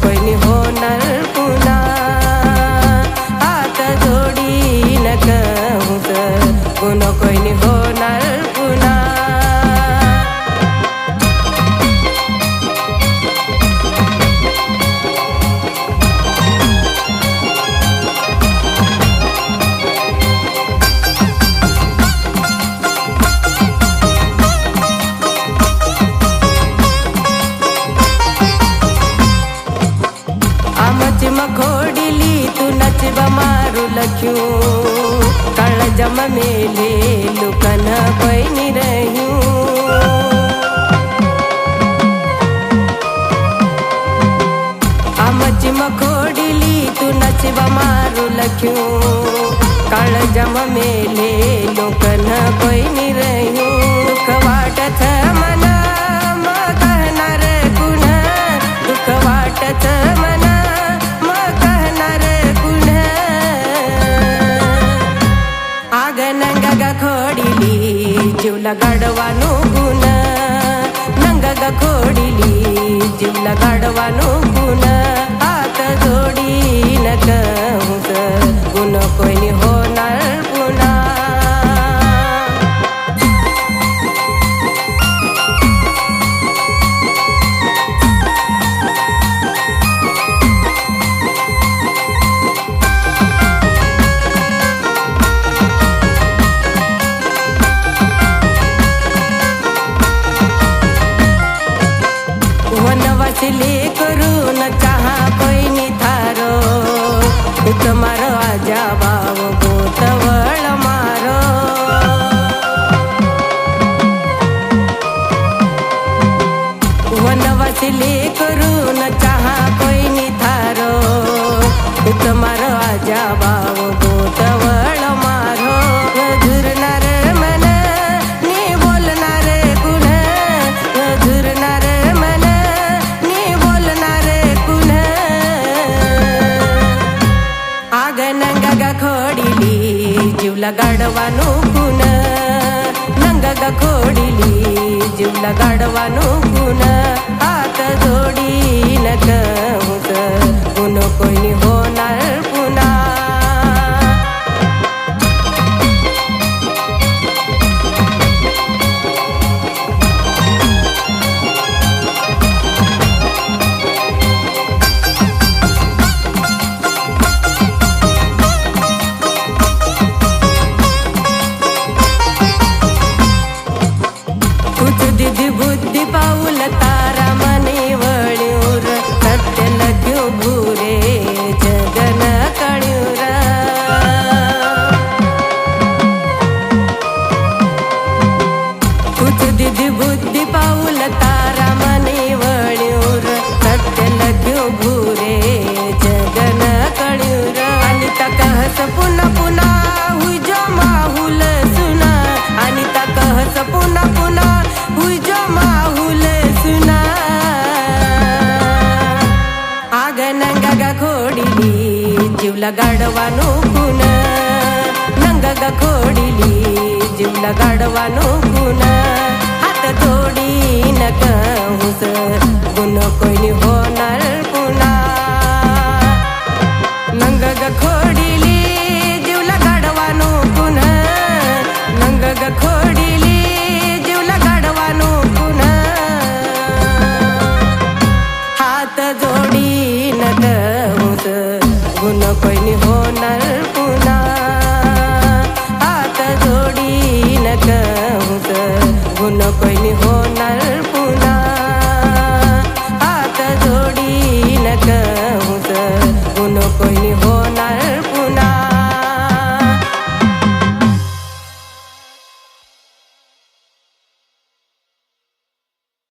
कोणी होणार पुन्हा हात जोडी नकहुस गुण कोणी होणार पुन्हा मखोडिली तू नचब मारू लख्यू कळ जम मेले लुकन पैनी रहू आमची मखोडिली तू नचब मारू लख्यू कळ जम मेले लुकन पैनी रहू दुख वाटत मना मग कहणार कुण दुख वाटत मना जीवला गाडवानो गुण नंगग खोडिली जीवला गाडवानो गुण हात जोडी नकहुस गुण कोणी होणार पुन्हा वनवासिले करून चाहा पैनी थारो तुम्हारो आजा बाव गोतवळ मारो वनवासिले करून चाहा पैनी थारो तुम्हारो आजा बाव गोतवळ मारो झुरणार मन नी बोलणार कुण झुरणार जीवला गाडवानो गुण नंगग खोडिली जीवला गाडवानो गुण हात जोडी नकहुस गुण कोणी होणार पुन्हा बुद्धी पाऊल तारा मने वळ्यूर सत्य लग्यो भूरे जगन कळ्यूर कुछ दिदी बुद्धी पाऊल तारा मने वळ्यूर सत्य लग्यो भूरे जगन कळ्यूर आणि तकहस पुन्हा पुन्हा हुजो माहुल सुना आणि तकहस पुन्हा पुन्हा हुजो माहुल सुना आग नंगग खोडिली जीवला गाडवानो गुण नंगग खोडिली जीवला गाडवानो गुण हात जोडी नकहुस गुण कोणी होणार पुन्हा नंगग खोडिली